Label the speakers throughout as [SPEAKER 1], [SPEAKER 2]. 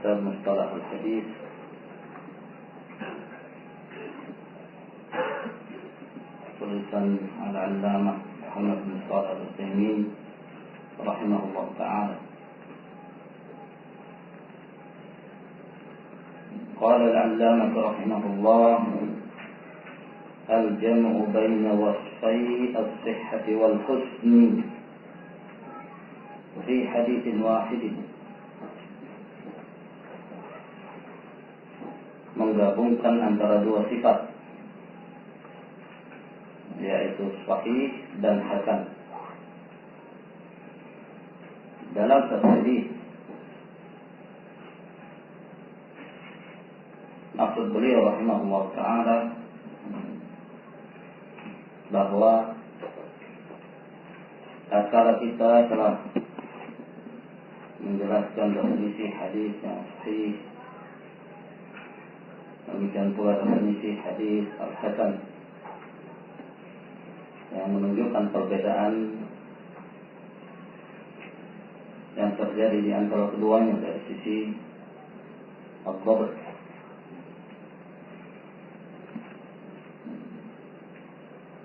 [SPEAKER 1] كتاب مصطلح الحديث tulisan Al-Allamah Muhammad bin Shalih Al-Utsaimin rahimahullah ta'ala. Qala al-Allamah rahimahullah al-jam'u baina wasfai as-sihhati wal husni fi haditsin wahidin, menggabungkan antara dua sifat, yaitu sahih dan hasan dalam satu hadis. Maksud beliau rahimahullah ta'ala bahwa tatkala kita telah menjelaskan definisi hadis yang sahih, demikian pula definisi hadis al-hasan yang menunjukkan perbedaan yang terjadi di antara keduanya dari sisi al-dhabt.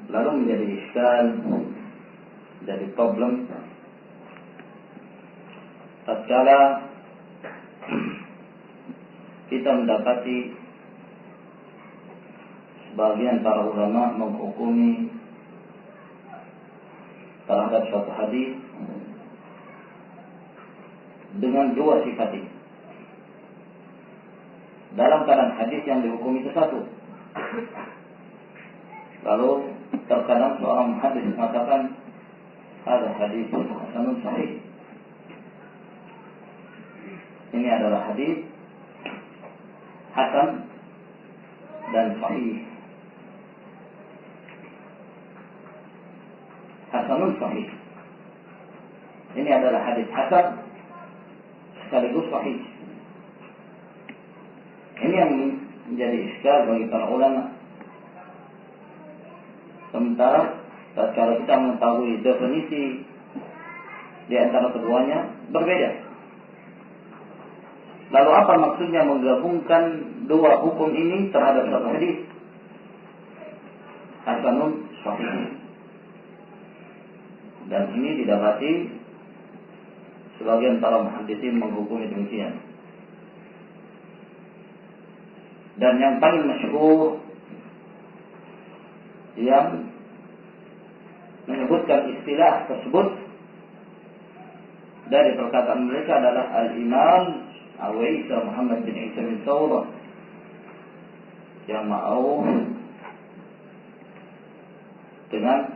[SPEAKER 1] Lalu menjadi iskal, jadi problem tatkala kita mendapati sebagian para ulama menghukumi terhadap suatu hadis dengan dua sifat ini. Dalam keadaan hadis yang dihukumi itu satu, lalu terkadang seorang hadis mengatakan ada hadis hasanun sahih, ini adalah hadis hasan dan sahih. Hasanun sahih, ini adalah hadis hasan sekaligus sahih. Ini yang menjadi iskal bagi para ulama. Sementara tatkala kita mengetahui definisi di antara keduanya berbeda. Lalu apa maksudnya menggabungkan dua hukum ini terhadap satu hadis? Hasanun sahih. Dan ini didapati sebagian para muhaddisin menghukumi demikian. Dan yang paling masyhur yang menyebutkan istilah tersebut dari perkataan mereka adalah Al-Imam Abu Isa Muhammad bin Isa bin Thawrah, yang mau dengan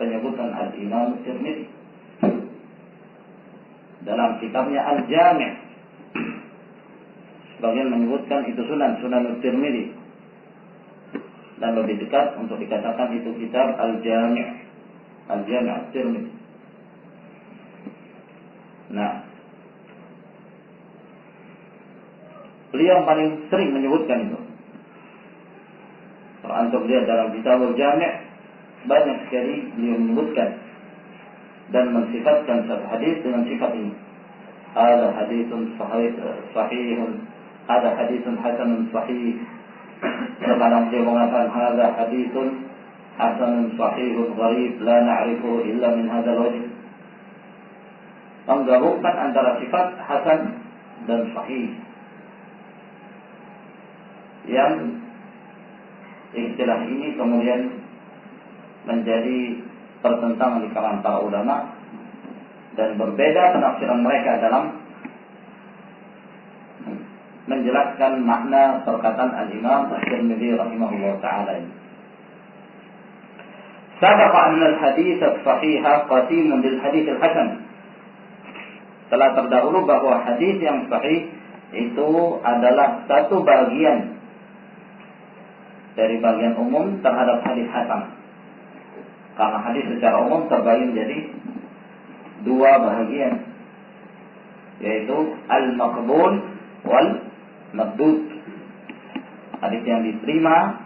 [SPEAKER 1] penyebutan Al-Imam Tirmidzi dalam kitabnya Al-Jami'. Sebagian menyebutkan itu Sunan Tirmidzi, dan lebih dekat untuk dikatakan itu kitab Al-Jami' Tirmidzi. Nah, beliau paling sering menyebutkan itu. Kalau antum lihat dalam kitab Al-Jami', banyak sekali beliau menyebutkan dan mensifatkan satu hadis dengan sifat ini. Ada hadisun sahihun, ada hadisun hasanun sahih. Terkadang dia mengatakan ada hadisun hasanun sahihun gharib la na'rifu illa min hadzal wajh. Menggabungkan antara sifat hasan dan sahih, yang istilah ini kemudian menjadi pertentangan di kalangan para ulama dan berbeda penafsiran mereka dalam menjelaskan makna perkataan Al-Imam At-Tirmidzi rahimahullah ta'ala ini. Sabaqa anna al-hadits as-sahihah qasimun lil hadits al-hasan. Telah terdahulu bahwa hadis yang sahih itu adalah satu bagian dari bagian umum terhadap hadis hasan. Karena hadis secara umum terbagi menjadi dua bahagian, yaitu al-maqbul wal mardud, hadis yang diterima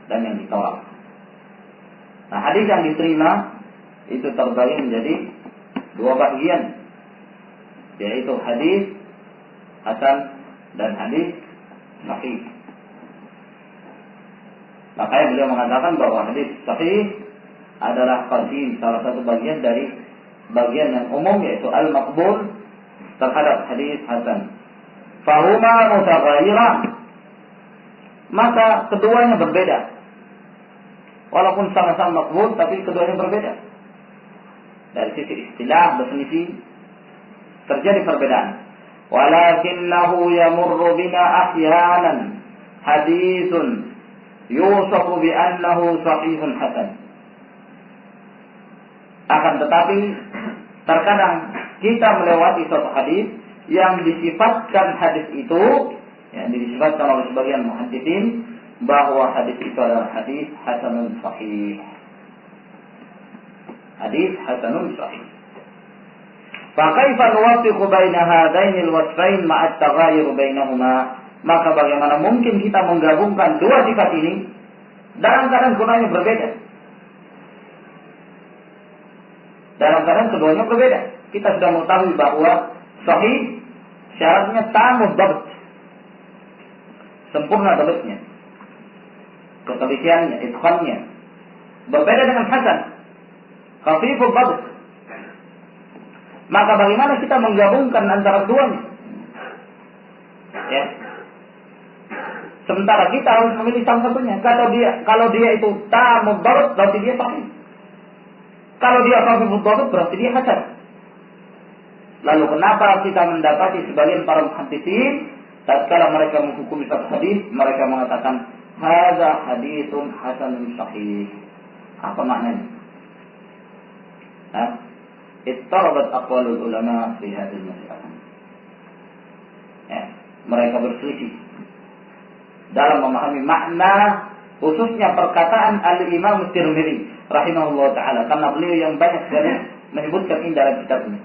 [SPEAKER 1] dan yang ditolak. Nah, hadis yang diterima itu terbagi menjadi dua bagian, yaitu hadis hasan dan hadis sahih. Makanya beliau mengatakan bahwa hadis sahih adalah qasim, salah satu bagian dari bagian yang umum, yaitu al-maqbul terhadap hadis hasan. Fahuma mutaghayyiran, maka keduanya berbeda. Walaupun sama-sama maqbul, tapi keduanya berbeda. Dari sisi istilah, definisi, terjadi perbedaan. Walakinnahu yamurru bina ahyanan hadithun yusafu bi annahu sahihun hasan. Akan tetapi terkadang kita melewati suatu hadis yang disifatkan hadis itu, yang disifatkan oleh sebagian muhadditsin bahwa hadis itu adalah hadis hasanun sahih. Hadis hasanun sahih. Fa kaifa nuwaffiqu baina hadaini alwasfain ma'a at-taghayyur bainahuma? Maka bagaimana mungkin kita menggabungkan dua sifat ini dalam keadaan keduanya berbeda? Dalam keadaan keduanya berbeda. Kita sudah mengetahui bahwa sahih syaratnya tamud dabt, sempurna dabtnya, ketelitiannya, itqannya. Berbeda dengan hasan, khafifud dabt. Maka bagaimana kita menggabungkan antara keduanya? Ya. Sementara kita harus memilih salah satunya. Kalau dia itu tamud dabt, berarti dia sahih. Kalau dia khafifud dabt, berarti dia hasan. Lalu kenapa kita mendapati sebagian para muhadditsin tatkala mereka menghukumi satu hadis, mereka mengatakan hadza haditsun hasanun sahih. Apa maknanya? Ittarabat aqwalul ulama fi hadhihi al-mas'alah. Ya, mereka berselisih dalam memahami makna, khususnya perkataan Al-Imam Tirmidzi rahimahullah taala, karena beliau yang banyak sekali menyebutkan ini dalam kitabnya.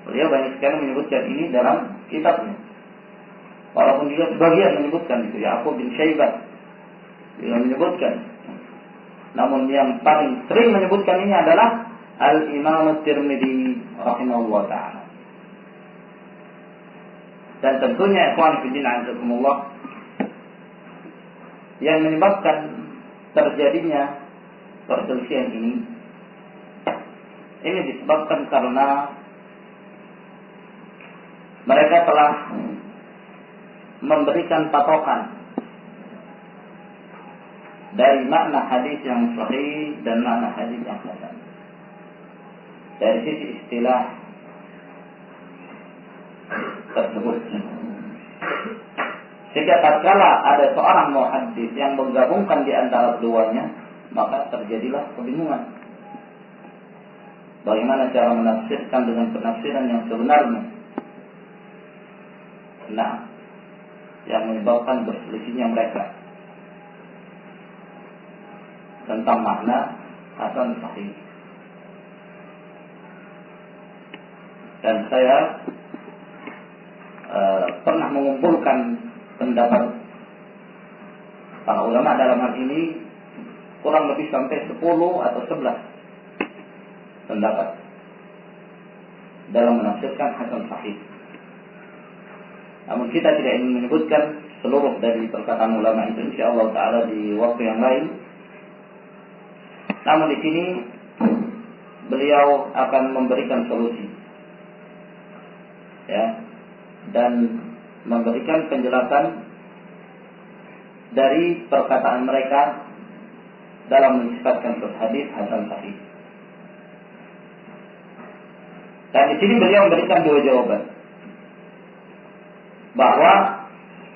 [SPEAKER 1] Beliau banyak sekali menyebutkan ini dalam kitabnya. Walaupun juga sebagian menyebutkan itu, Ya'qub bin Syaibah dia menyebutkan. Namun yang paling sering menyebutkan ini adalah Al-Imam Tirmidzi rahimahullah ta'ala. Dan tentunya ikhwan fillah azakumullah, yang menyebabkan terjadinya perselisihan ini disebabkan karena mereka telah memberikan patokan dari makna hadis yang sahih dan makna hadis yang hasan. Dari sisi istilah tersebut, jika tatkala ada seorang muhaddits yang menggabungkan di antara keduanya, maka terjadilah kebingungan. Bagaimana cara menafsirkan dengan penafsiran yang sebenarnya? Nah, yang menyebabkan berselisihnya mereka tentang makna hasan sahih. Dan saya pernah mengumpulkan pendapat para ulama dalam hal ini kurang lebih sampai 10 atau 11 pendapat dalam menafsirkan hasan sahih. Namun kita tidak ingin menyebutkan seluruh dari perkataan ulama itu, insyaallah taala di waktu yang lain. Namun di sini beliau akan memberikan solusi, ya, dan memberikan penjelasan dari perkataan mereka dalam mensifatkan hadis hasan sahih. Dan di sini beliau memberikan dua jawaban, bahwa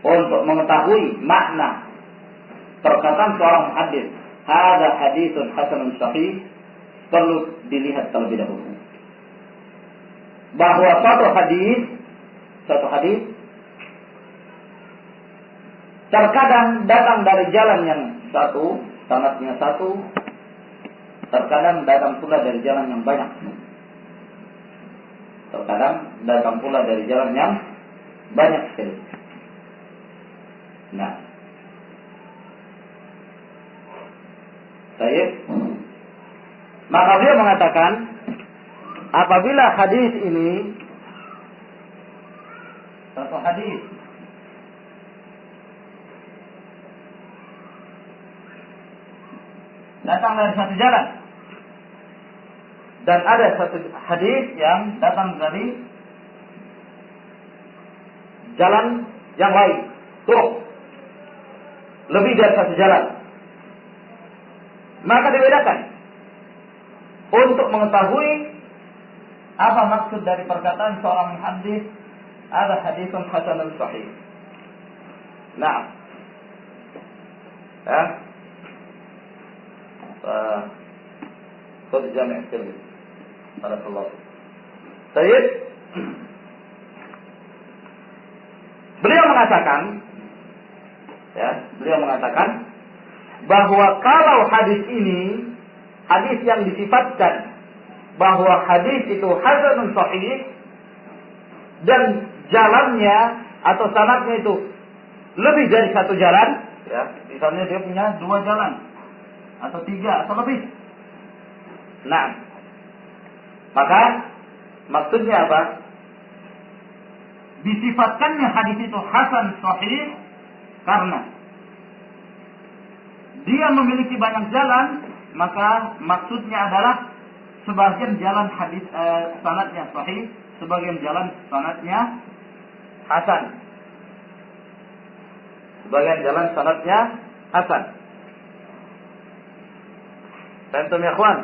[SPEAKER 1] untuk mengetahui makna perkataan seorang hadis hadza haditsun hasanun sahih, perlu dilihat terlebih dahulu bahwa satu hadis terkadang datang dari jalan yang satu, sanadnya satu, terkadang datang pula dari jalan yang banyak, terkadang datang pula dari jalan yang banyak sekali. Nah, baik. Maka dia mengatakan, apabila hadis ini satu hadis. Datang dari satu jalan. Dan ada satu hadis yang datang dari jalan yang lain. Tuh. Lebih dari satu jalan. Maka dibedakan. Untuk mengetahui apa maksud dari perkataan seorang muhaddits, ada hadisun hasanun sahih. Nah. Ya. Khud jami' Tirmidzi. Barakallahu. Baik. Beliau mengatakan bahwa kalau hadis ini, hadis yang disifatkan bahwa hadis itu hasanun sahih dan jalannya atau sanadnya itu lebih dari satu jalan, ya, misalnya dia punya 2 jalan atau 3 atau lebih. Nah, maka maksudnya apa? Disifatkannya hadis itu hasan sahih karena dia memiliki banyak jalan, maka maksudnya adalah sebagian jalan hadis sanadnya sahih, sebagian jalan sanadnya hasan. Sebagian jalan sanadnya hasan. Tentu ya kawan.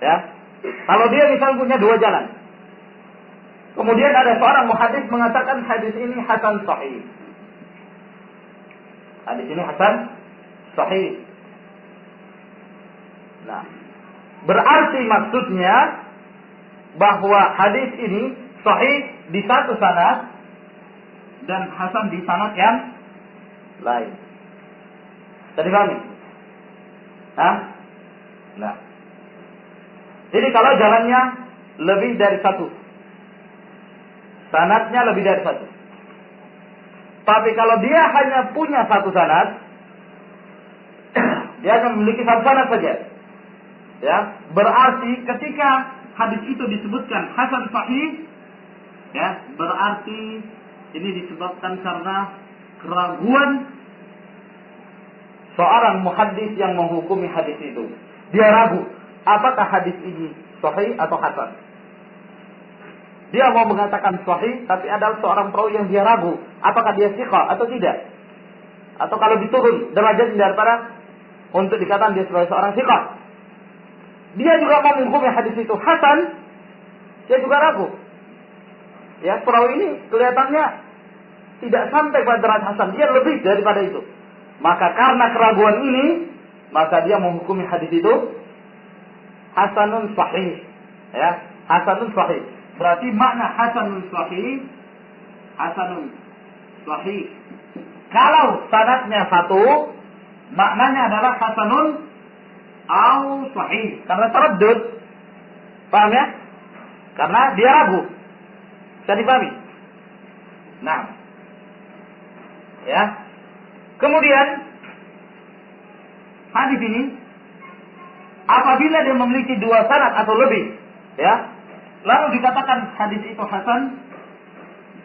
[SPEAKER 1] Ya. Kalau dia misalnya punya 2 jalan. Kemudian ada seorang muhadits mengatakan hadis ini hasan sahih. Hadis ini hasan sahih. Nah, berarti maksudnya bahwa hadis ini sahih di satu sanad dan hasan di sanad yang lain. Tadi pahami? Nah. Jadi kalau jalannya lebih dari satu, sanadnya lebih dari satu. Tapi kalau dia hanya punya satu sanad, dia akan memiliki satu sanad saja. Ya, berarti ketika hadis itu disebutkan hasan sahih, ya, berarti ini disebabkan karena keraguan seorang muhaddits yang menghukumi hadis itu. Dia ragu, apakah hadis ini sahih atau hasan? Dia mau mengatakan sahih, tapi ada seorang perawi yang dia ragu, apakah dia thiqah atau tidak? Atau kalau diturun derajatnya daripada untuk dikatakan dia sebagai seorang thiqah. Dia juga mau menghukumi hadis itu hasan, dia juga ragu. Ya, perawi ini kelihatannya tidak sampai pada derajat hasan, dia lebih daripada itu. Maka karena keraguan ini, maka dia menghukumi hadis itu hasanun sahih. Ya, hasanun sahih. Berarti makna hasanun sahih, hasanun sahih. Kalau sanadnya satu, maknanya adalah hasanun au sahih. Karena taraddud. Paham ya? Karena dia ragu. Bisa dipahami? Nah. Ya. Kemudian hadis ini apabila dia memiliki 2 sanad atau lebih, ya, lalu dikatakan hadis itu hasan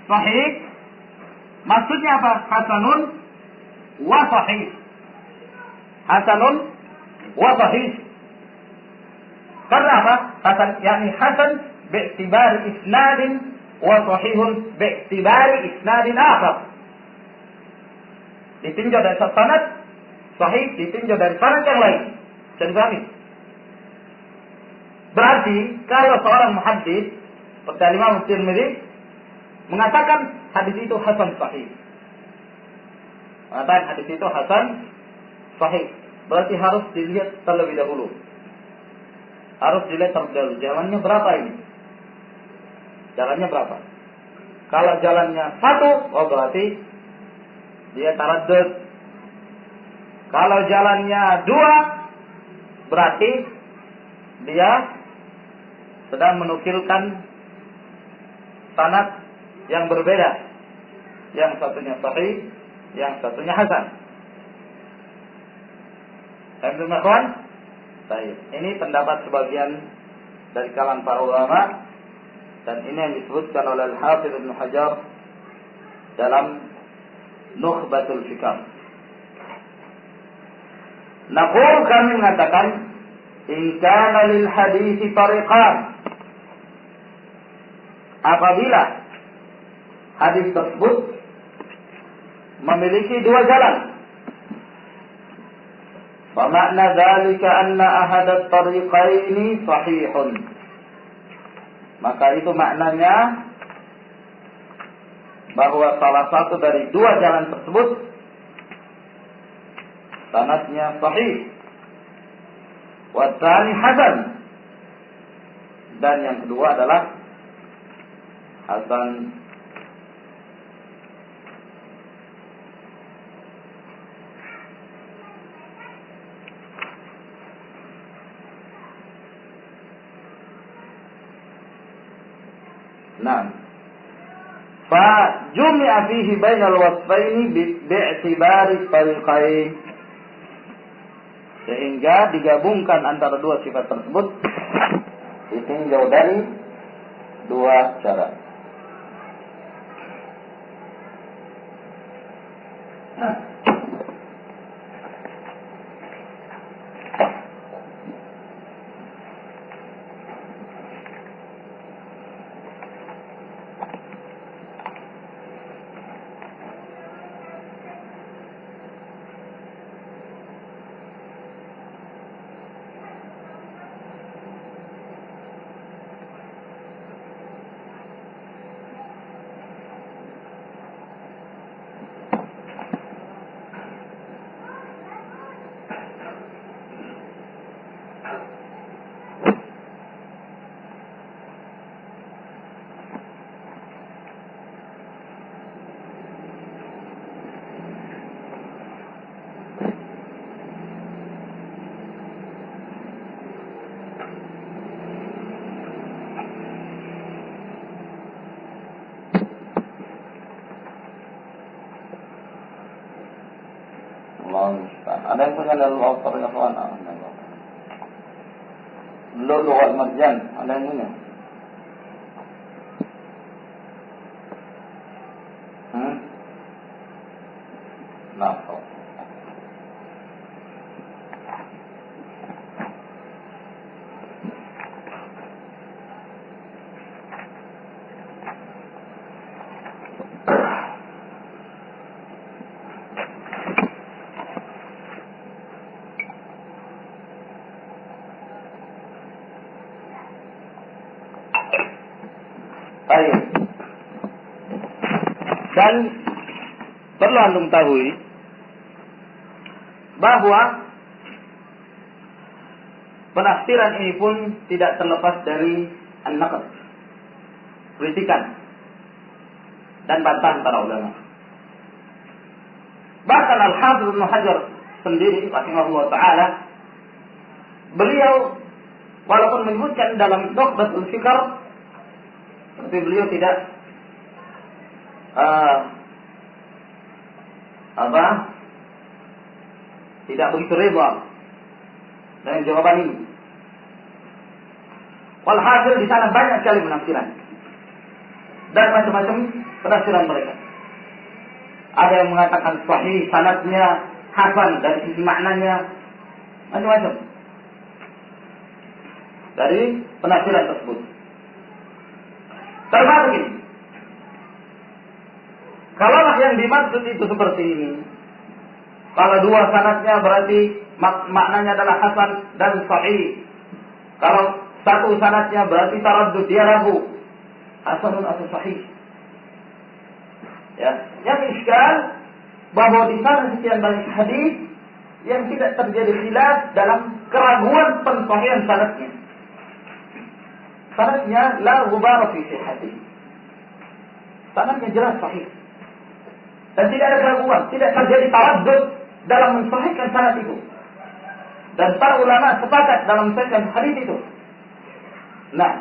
[SPEAKER 1] sahih, maksudnya apa? Hasanun wa sahih. Hasanun wa sahih. Karena apa? Hasan, yakni hasan bi'tibari isnadin wa sahihun bi'tibari isnadin akhar. Ditinjau dari sanad sahih, ditinjau dari sanad yang lain. Bisa dipahami? Berarti kalau seorang muhaddits seperti Imam Tirmidzi mengatakan hadis itu hasan sahih, mengatakan hadis itu hasan sahih, berarti harus dilihat terlebih dahulu. Harus dilihat terlebih dahulu. Jalannya berapa ini? Jalannya berapa? Kalau jalannya satu, oh berarti dia taraddud. Kalau jalannya 2, berarti dia sedang menukilkan sanad yang berbeda. Yang satunya sahih, yang satunya hasan. Baik, ini pendapat sebagian dari kalangan para ulama Dan ini yang disebutkan oleh Al-Hafidz Ibnu Hajar dalam Nukhbatul Fikr. Naqul, kami mengatakan, in kana lil hadits tariqan, apabila hadis tersebut memiliki dua jalan, fa makna dzalika anna ahad at-tariqaini sahihun, maka itu maknanya bahwa salah satu dari dua jalan tersebut sanadnya sahih, wa tsani hasan, dan yang kedua adalah hasan. Nah, fa jumi'a fihi bainal wasfaini bi'tibari tariqain, sehingga digabungkan antara dua sifat tersebut ditinjau dari dua cara. Ada yang punya dalam autor ya kawan? Lughat marjan, ada yang punya? Nah, dan perlu antum ketahui bahwa penafsiran ini pun tidak terlepas dari an-naqd, kritikan dan bantahan para ulama. Bahkan Al-Hafidz Ibnu Hajar sendiri rahimahullah taala, beliau walaupun menyebutkan dalam Nukhbatul Fikr, tapi beliau tidak tidak begitu reda dengan jawaban ini. Walhasil di sana banyak sekali penafsiran dan macam-macam penafsiran mereka. Ada yang mengatakan sahih sanadnya, hasan dari sisi maknanya, macam-macam dari penafsiran tersebut. Termasuk ini, kalau yang dimaksud itu seperti ini, kalau dua sanadnya berarti maknanya adalah hasan dan sahih. Kalau satu sanadnya berarti taraddud, dia ragu, hasanun atau sahih. Ya, yang iskal bahwa di sana sekian banyak hadis yang tidak terjadi khilaf dalam keraguan pensahihan sanadnya. Sanadnya la ghubara fi sihhatihi. Sanadnya jelas sahih. Dan tidak ada keraguan, tidak terjadi taraddud dalam mensahihkan sanad itu. Dan para ulama sepakat dalam mensahihkan hadis itu. Nah,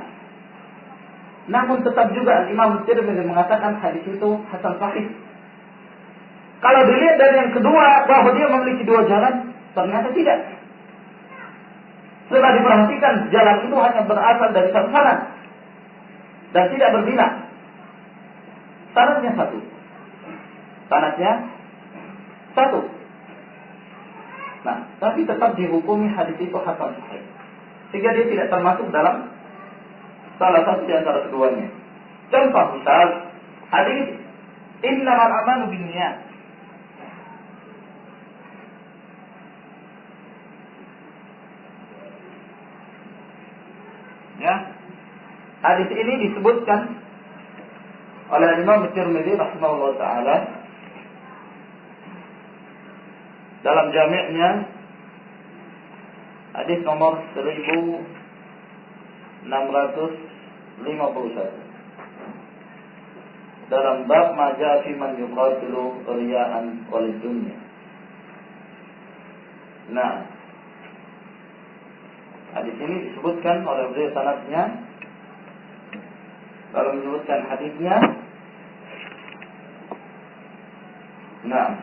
[SPEAKER 1] namun tetap juga Imam Tirmidzi mengatakan hadis itu hasan sahih. Kalau dilihat dari yang kedua bahwa dia memiliki dua jalan, ternyata tidak. Setelah diperhatikan, jalan itu hanya berasal dari satu sanad. dan tidak berbina. Sanadnya satu. Sanadnya satu. Nah, tapi tetap dihukumi hadis itu hasan sahih. Sehingga dia tidak termasuk dalam salah satu di antara keduanya. Contoh misal hadis innamal a'malu binniyat. Ya. Hadis ini disebutkan oleh Imam Tirmidzi rahimahullah taala dalam jami'-nya, hadis nomor 1651 dalam bab maja fi man yuqatilu riya'an walid dunya. Nah, hadis ini disebutkan oleh beliau sanadnya. Kalau menyebutkan hadisnya, nah,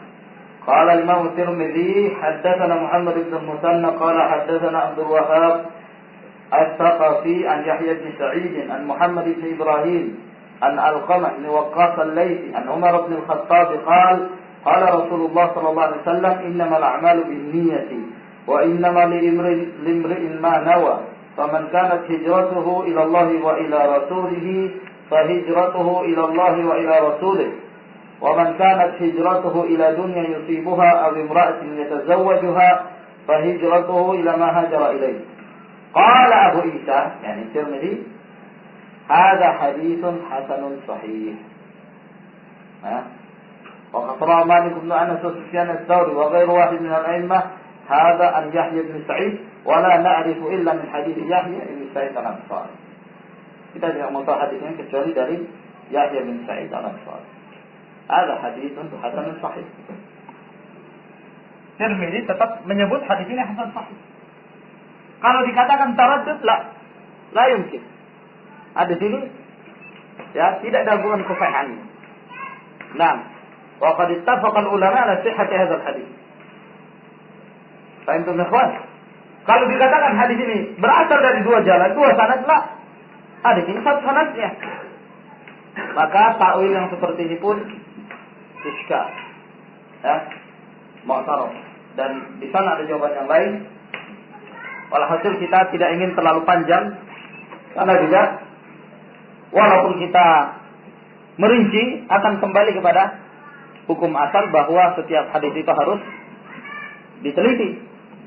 [SPEAKER 1] qala Imam Tirmidzi haddatsana Muhammad bin Musanna qala haddatsana Abdul Wahhab Al-Thaqafi an Yahya bin Sa'id an Muhammad bin Ibrahim an Alqamah bin Waqqas al-Laythi an Umar bin Al-Khattab qala qala Rasulullah sallallahu alaihi wasallam innamal a'malu binniyati wa innamal liimri'in ma nawa faman kanat hijratuhu ila Allah wa ila rasulih fahijratuhu ila Allah wa ila rasulih wa man kanat hijratuhu ila dunya yusibuha aw imra'atin yatazawwajuha fahijratuhu ila ma hajara ilayhi. Qala Abu Isa, yani Tirmidzi, hadha hadithun hasanun sahih. Wa qala Malik bin Anas wa Sufyan ats-Tsauri wa ghairu wahid min al-a'immah hadha an Yahya bin Sa'id wa la na'rifu illa min hadits Yahya bin Sa'id al-Ansari. Kita tidak mau tahu hadisnya kecuali dari Yahya bin Sa'id al-Ansari. Ada hadithun hasanun sahih. Tirmidzi tetap menyebut hadis ini hasan sahih. Kalau dikatakan taraddud, la yumkin. Hadis ini ya tidak ada hubungan kesahihannya. Nah, wa qad ittafaqa al-ulama ala sihhati hadzal hadis. Fahimtum ikhwan? Kalau dikatakan hadis ini berasal dari dua jalan, dua sanad, hadis ini satu sanadnya. Maka takwil yang seperti ini pun iskal, ya, mu'tarad. Dan di sana ada jawaban yang lain. Walhasil kita tidak ingin terlalu panjang, karena juga walaupun kita merinci akan kembali kepada hukum asal bahwa setiap hadis itu harus diteliti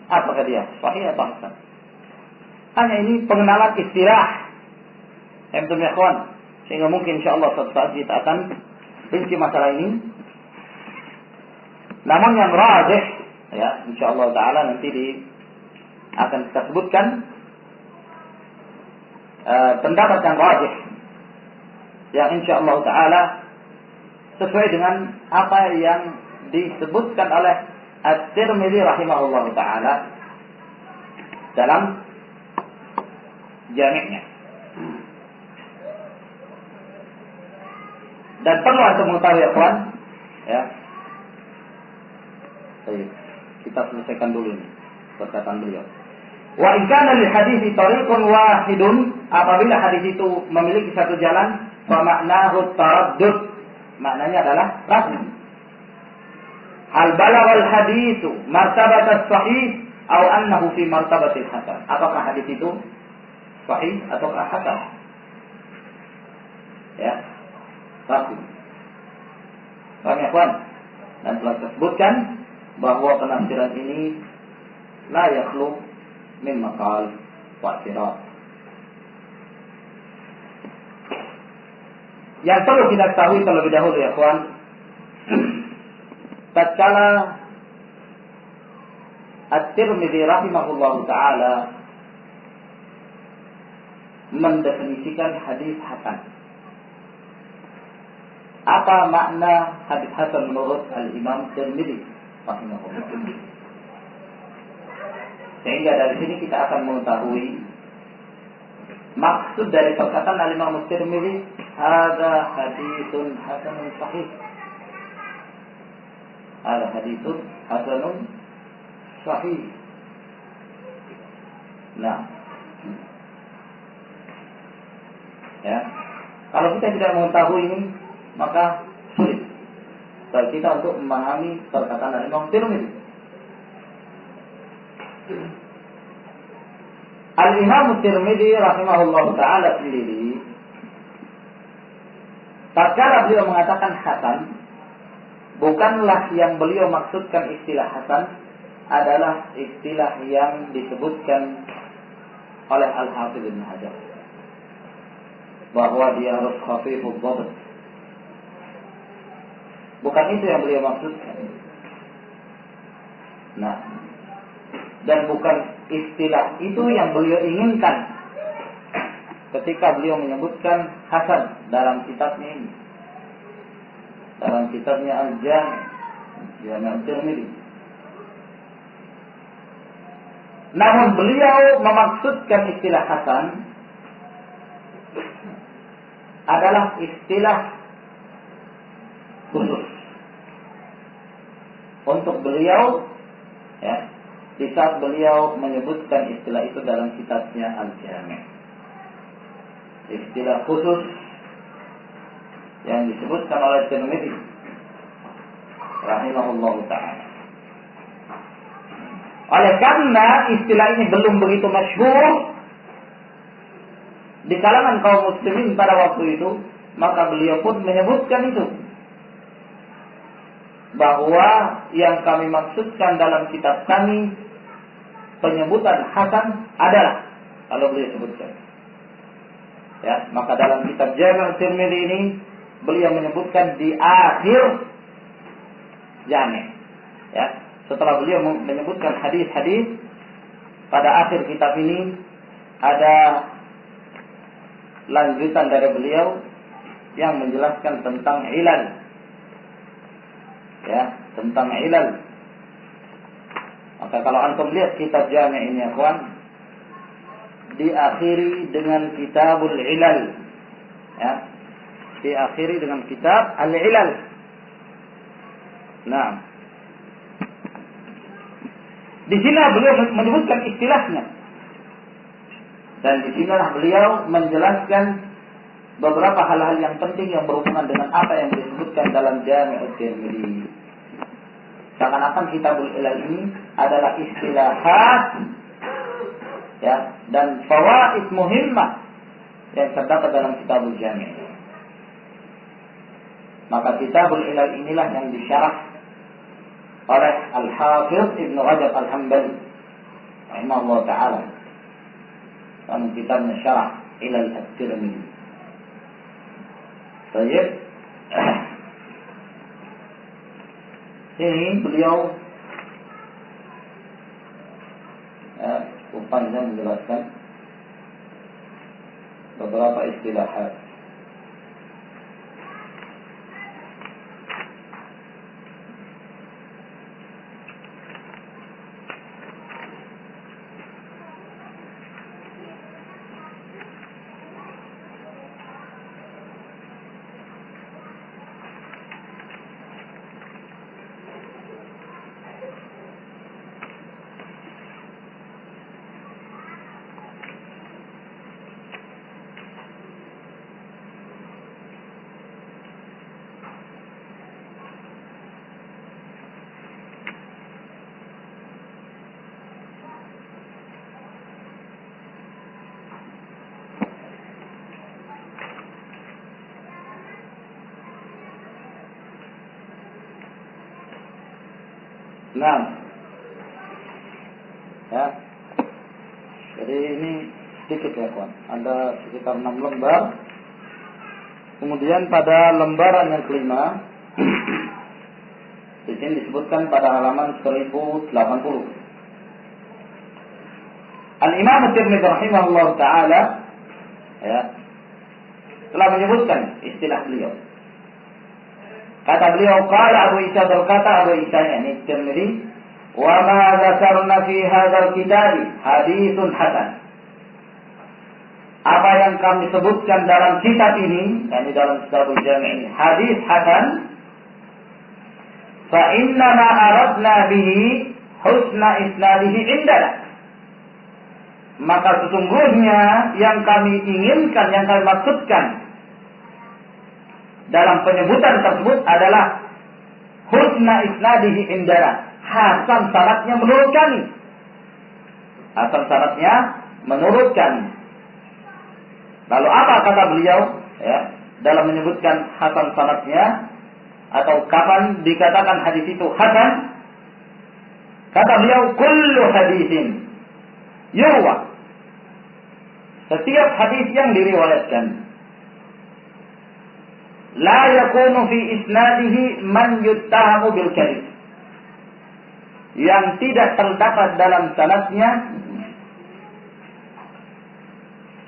[SPEAKER 1] apakah dia sahih atau hasan. Hanya ini pengenalan istilah. Emtum ya kawan, sehingga mungkin insyaallah suatu saat kita akan rinci masalah ini. Namun yang rajih, ya, insyaallah taala nanti akan kita sebutkan pendapat yang rajih yang insyaallah taala sesuai dengan apa yang disebutkan oleh At-Tirmidzi rahimahullah taala dalam jami'-nya. Dan perlu untuk mengetahui ya kawan, ya. Baik, kita selesaikan dulu ini perkataan beliau. Wa in kana lil hadithi tariqun wahidun, apabila hadis itu memiliki satu jalan, fa ma'nahu taraddud, maknanya adalah ragu. Hal balaghal haditsu martabat as-sahih aw annahu fi martabatil hasan. Apakah hadis itu sahih atau hasan? Ya. Ragu. Paham ya kawan? Dan telah disebutkan bahwa penafsiran ini la yakhlu min maqal wa i'tirad. Yang perlu kita ketahui terlebih dahulu ya kawan, tatkala At-Tirmidzi rahimahullahu taala mendefinisikan hadis hasan. Apa makna hadis hasan menurut Al-Imam Tirmidzi rahimahullah? Sehingga dari sini kita akan mengetahui maksud dari perkataan Al-Imam Tirmidzi, hadza haditsun hasanun sahih. Hadza haditsun hasanun sahih. Nah, ya. Kalau kita tidak mengetahui ini, maka sulit bagi kita untuk memahami perkataan Imam Tirmidzi. Al-Imam Tirmidzi rahimahullah ta'ala sendiri, tatkala beliau mengatakan hasan, bukanlah yang beliau maksudkan istilah hasan adalah istilah yang disebutkan oleh Al-Hafidz Ibnu Hajar, bahwa dia harus khafifud dhabt. Bukan itu yang beliau maksudkan. Nah, dan bukan istilah itu yang beliau inginkan ketika beliau menyebutkan hasan dalam kitabnya ini, dalam kitabnya Al-Jami' Al-Tirmidzi. Namun beliau memaksudkan istilah hasan adalah istilah khusus untuk beliau, ya, di saat beliau menyebutkan istilah itu dalam kitabnya Al-Jami'. Istilah khusus yang disebutkan oleh Tirmidzi rahimahullahu ta'ala. Oleh karena istilah ini belum begitu masyhur di kalangan kaum muslimin pada waktu itu, maka beliau pun menyebutkan itu, bahwa yang kami maksudkan dalam kitab kami penyebutan hasan adalah, kalau beliau sebutkan, ya, maka dalam kitab Jami' Tirmidzi ini beliau menyebutkan di akhir Jami', ya, setelah beliau menyebutkan hadis-hadis, pada akhir kitab ini ada lanjutan dari beliau yang menjelaskan tentang ilal, ya, tentang ilal. Maka kalau antum lihat kitab Jami' ini, ya kawan, diakhiri dengan kitabul ilal, ya, diakhiri dengan kitab al-ilal. Nah, di sini beliau menyebutkan istilahnya, dan di sinilah beliau menjelaskan beberapa hal-hal yang penting yang berhubungan dengan apa yang disebutkan dalam Jami' Tirmidzi. Seakan-akan kitabul ilal ini adalah istilahat, ya, dan fawaid muhimmah yang terdapat dalam kitabul Jami'. Maka kitabul ilal inilah yang disyarah oleh Al-Hafidz Ibnu Rajab Al-Hambali rahimahullah ta'ala dalam kitabnya Syarah Ilal At-Tirmidzi. Baik. Ini beliau cukup panjang menjelaskan beberapa istilahat. Nah, ya, jadi ini sedikit ya kawan, ada sekitar 6 lembar. Kemudian pada lembaran yang kelima, di sini disebutkan pada halaman 1080. Al-Imam Tirmidzi rahimahullah ta'ala, ya, telah menyebutkan istilah beliau. Kata beliau, qala Abu Isa, berkata Abu Isa, ini Tirmidzi, wa ma dzakarna fi hadzal kitab haditsun hasan. Apa yang kami sebutkan dalam kitab ini, yakni dalam kitab Jami' ini, hadis hasan, fa inna ma aradna bihi husna isnadihi indana. Maka sesungguhnya yang kami inginkan, yang kami maksudkan dalam penyebutan tersebut adalah husna isnadihi indana, hasan sanadnya menurut kami. Hasan sanadnya menurut kami. Lalu apa kata beliau ya dalam menyebutkan hasan sanadnya atau kapan dikatakan hadis itu hasan? Kata beliau, kullu haditsin yurwa, setiap hadis yang diriwayatkan, la yakunu fi isnadihi man yuttahamu bil kadhib, yang tidak terdapat dalam sanadnya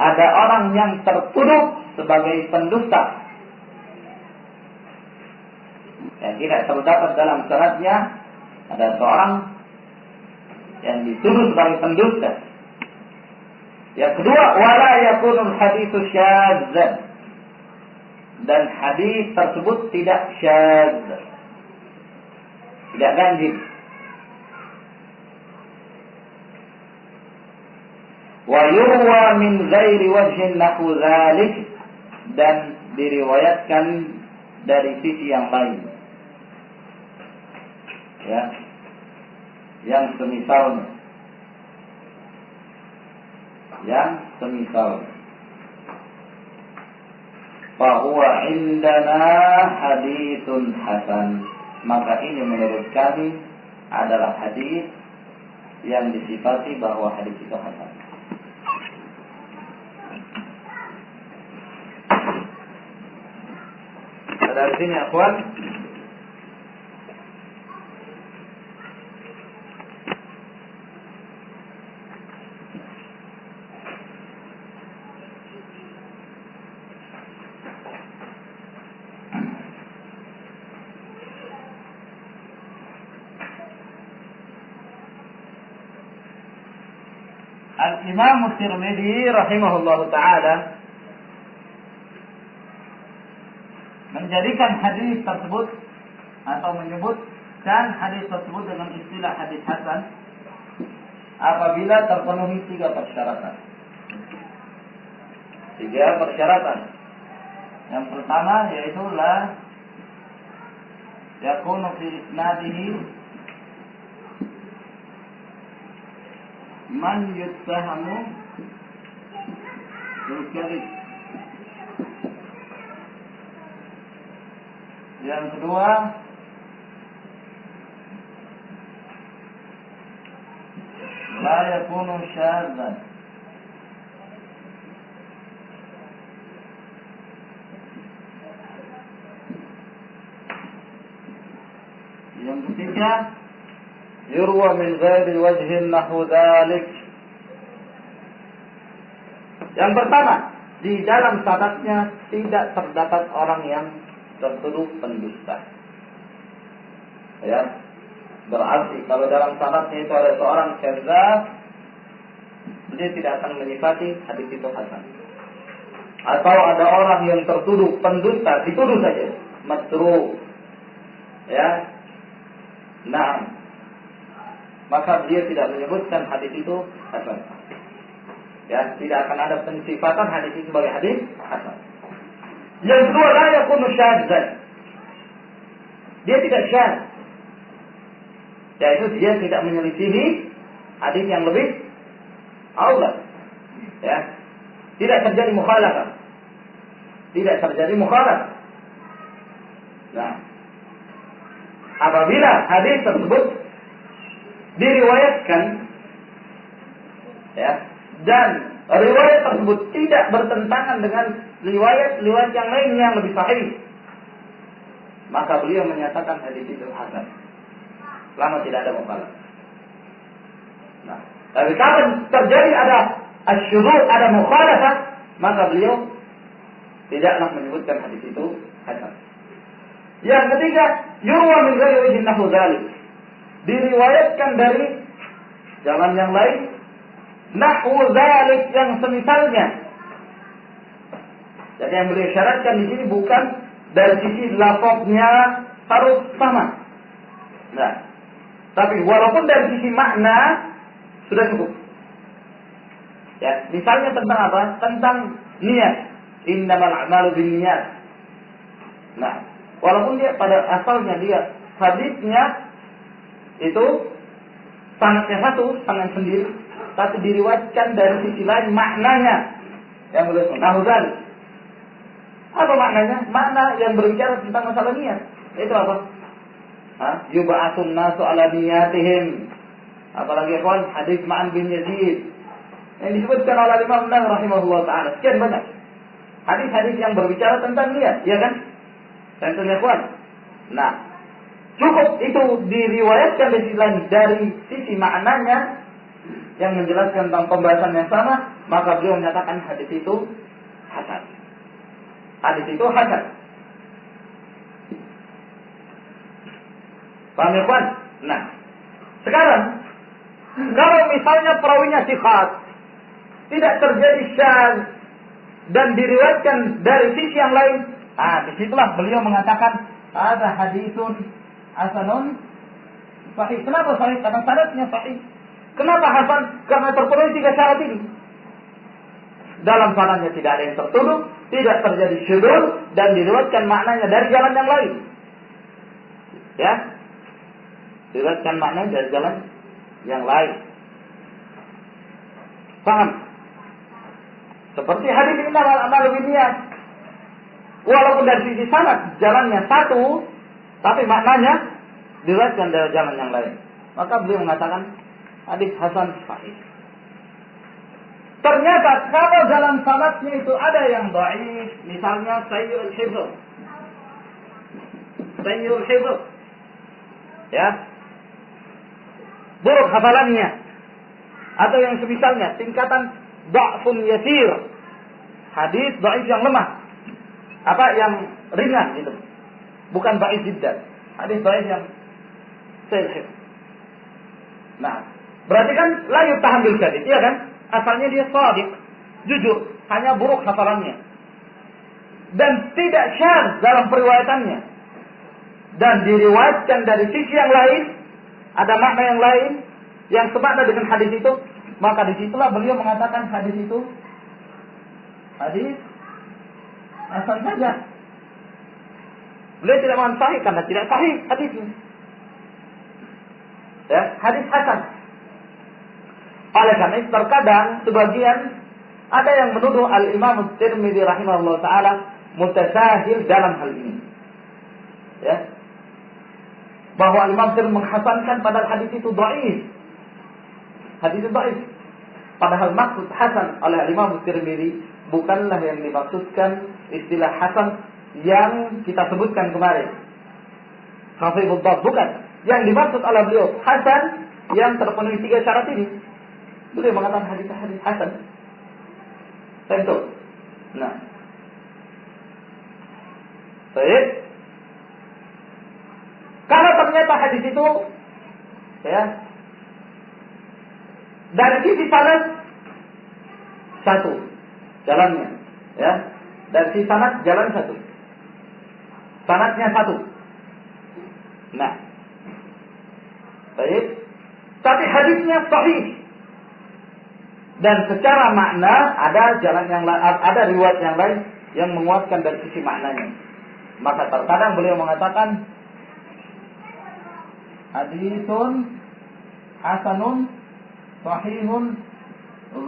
[SPEAKER 1] ada orang yang tertuduh sebagai pendusta. Yang tidak terdapat dalam sanadnya ada seorang yang dituduh sebagai pendusta. Yang kedua, wala yakunul haditsu syadz, dan hadis tersebut tidak syadz, tidak ganjil. Wa yurwa min ghairi wajhin nahu dzalik, dan diriwayatkan dari sisi yang lain. Ya. Yang semisalnya. Fahuwa indana haditsun hasan, maka ini menurut kami adalah hadis yang disifati bahwa hadis itu hasan. Dari sini akhwan, Al-Imam Tirmidzi rahimahullahu ta'ala menjadikan hadis tersebut atau menyebutkan hadis tersebut dengan istilah hadis hasan apabila terpenuhi 3 persyaratan. 3 persyaratan. Yang pertama yaitu la yakunu fi isnadihi man yuttahamu bil kadhib. Yang kedua, la yakunu syadzan. Yang ketiga, yurwa min ghairi wajhin nahu dzalik. Yang pertama, di dalam sanadnya tidak terdapat orang yang tertuduh pendusta. Ya, berarti kalau dalam sanadnya itu ada seorang kadzdzab, dia tidak akan menyifati hadis itu hasan. Atau ada orang yang tertuduh pendusta, dituduh saja, matruh. Ya, nah, maka dia tidak menyebutkan hadis itu hasan. Ya, tidak akan ada pensifatan hadis itu sebagai hadis hasan. Yang kedua, la yakunu syadzan. Dia tidak syadz. Yaitu dia tidak menyelisihi hadis yang lebih aula. Ya. Tidak terjadi mukhalafah. Tidak terjadi mukhalafah. Nah, apabila hadis tersebut diriwayatkan, ya, dan riwayat tersebut tidak bertentangan dengan riwayat yang lain yang lebih sahih, maka beliau menyatakan hadis itu hasan, selama tidak ada mukhalafah. Nah, tapi kalau terjadi ada asyurur, ada mukhalafah, maka beliau tidaklah menyebutkan hadis itu hasan. Yang ketiga, yurwa min ghairi wajhin nahu dzalik, diriwayatkan dari jalan yang lain, nahu dzalik, yang semisalnya. Jadi yang beliau syaratkan di sini bukan dari sisi lafaznya harus sama. Nah, tapi walaupun dari sisi makna sudah cukup. Ya, misalnya tentang apa? Tentang niat. Innamal a'malu binniyat. Nah, walaupun dia pada asalnya dia hadisnya itu sanadnya satu, sanad sendiri, tapi diriwayatkan dari sisi lain maknanya yang boleh nahudan. Apa maknanya? Makna yang berbicara tentang masalah niat. Itu apa? Yub'atsun nasu ala niyatihim. Apalagi ikhwan hadis Ma'an bin Yazid yang disebutkan oleh Imam Nawawi rahimahullah taala. Sekian banyak hadis-hadis yang berbicara tentang niat, ya kan? Tentunya ikhwan. Nah, cukup itu diriwayatkan dari sisi maknanya yang menjelaskan tentang pembahasan yang sama, maka beliau menyatakan hadis itu hasan. Hadis itu hasan. Paham ya, ikhwan? Nah, sekarang kalau misalnya perawinya thiqat, tidak terjadi syadz dan diriwayatkan dari sisi yang lain, disitulah beliau mengatakan ada hadisun hasanun sahih. Kenapa sahih? Karena sanadnya sahih. Kenapa hasan? Karena terpenuhi 3 syarat ini. Dalam sanadnya tidak ada yang tertuduh, tidak terjadi syudzul, dan diriwayatkan maknanya dari jalan yang lain. Ya, diriwayatkan maknanya dari jalan yang lain. Paham? Seperti hadis innamal a'malu binniyat. Walaupun dari sisi sanad jalannya satu, tapi maknanya diriwayatkan dari jalan yang lain. Maka beliau mengatakan hadis hasan sahih. Ternyata kalau dalam sanadnya itu ada yang dhaif, misalnya sayyul hifz. Sayyul hifz. Ya. Buruk hafalannya. Atau yang semisalnya, tingkatan dha'fun yasir. Hadis dhaif yang lemah. Apa yang ringan gitu. Bukan dhaif jiddan. Hadis dhaif yang sahih. Nah, berarti kan la yutahan bil kadhib, iya kan? Asalnya dia shadiq, jujur, hanya buruk hafalannya. Dan tidak syadz dalam periwayatannya. Dan diriwayatkan dari sisi yang lain, ada makna yang lain yang semakna dengan hadis itu, maka disitulah beliau mengatakan hadis itu hadis hasan saja. Beliau tidak mengatakan sahih karena tidak sahih hadisnya. Ya, hadis hasan. Oleh karena itu terkadang sebagian ada yang menuduh Al-Imam Tirmidzi rahimahullah taala mutasahil dalam hal ini. Ya. Bahwa Imam Tirmidzi menghasankan padahal hadis itu dhaif. Hadis itu dhaif. Padahal maksud hasan oleh Imam Tirmidzi bukanlah yang dimaksudkan istilah hasan yang kita sebutkan kemarin. Sahihul Dhab bukan. Yang dimaksud oleh beliau hasan yang terpenuhi 3 syarat ini. Beliau mengatakan hadis hasan. Tentu. Nah. Baik. Kalau ternyata hadis itu ya dari sisi sanad satu jalannya, ya. Dari sisi sanad jalan satu. Sanadnya satu. Nah. Baik. Tapi hadisnya sahih. Dan secara makna ada jalan yang lain, ada riwayat yang lain yang menguatkan dari sisi maknanya. Maka terkadang beliau mengatakan hadisun hasanun sahihun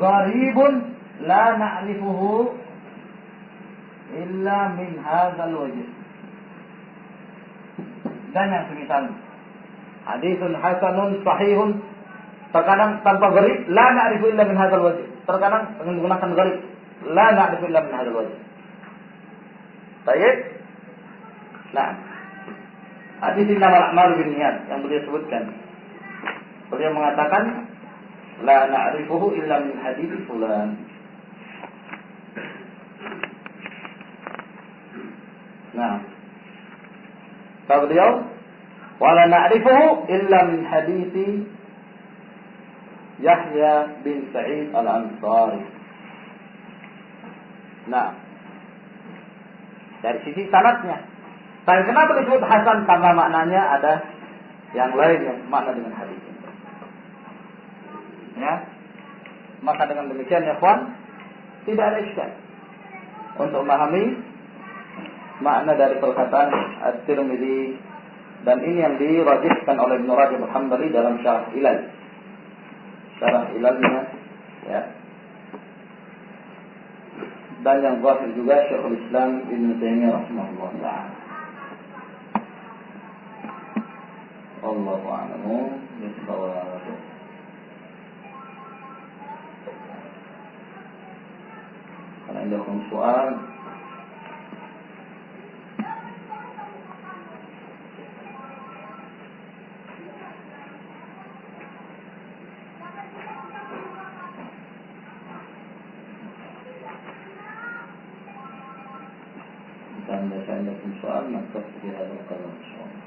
[SPEAKER 1] gharibun la na'rifuhu illa min hadzal wajh. Dan yang semisal hadisun hasanun sahihun terkadang tanpa gharib, la na'rifu illa min hadzal wajh. Terkadang menggunakan gharib, la na'rifu illa min hadzal wajh. Baik. Nah, hadis innamal a'malu binniyat yang beliau sebutkan. Beliau mengatakan la na'rifuhu illa min hadits fulan. Nah, kata beliau wala na'rifuhu illa min hadits Yahya bin Sa'id al-Ansari. Nah, dari sisi sanadnya. Tapi kenapa disebut hasan? Karena maknanya ada yang lain yang makna dengan hadis ini. Ya. Maka dengan demikian ya kawan, tidak ada iskal untuk memahami makna dari perkataan At-Tirmidzi, dan ini yang dirajihkan oleh Ibnu Rajab Al-Hambali dalam Syarah Ilal. Syarah Ilalnya, ya. Dan yang zahir juga Syekhul Islam Ibnu Taimiyah rahimahullah taala. Allahu a'lam bishawab. Kalau ada soal, dan ada soal maka tidak ada kalau soal.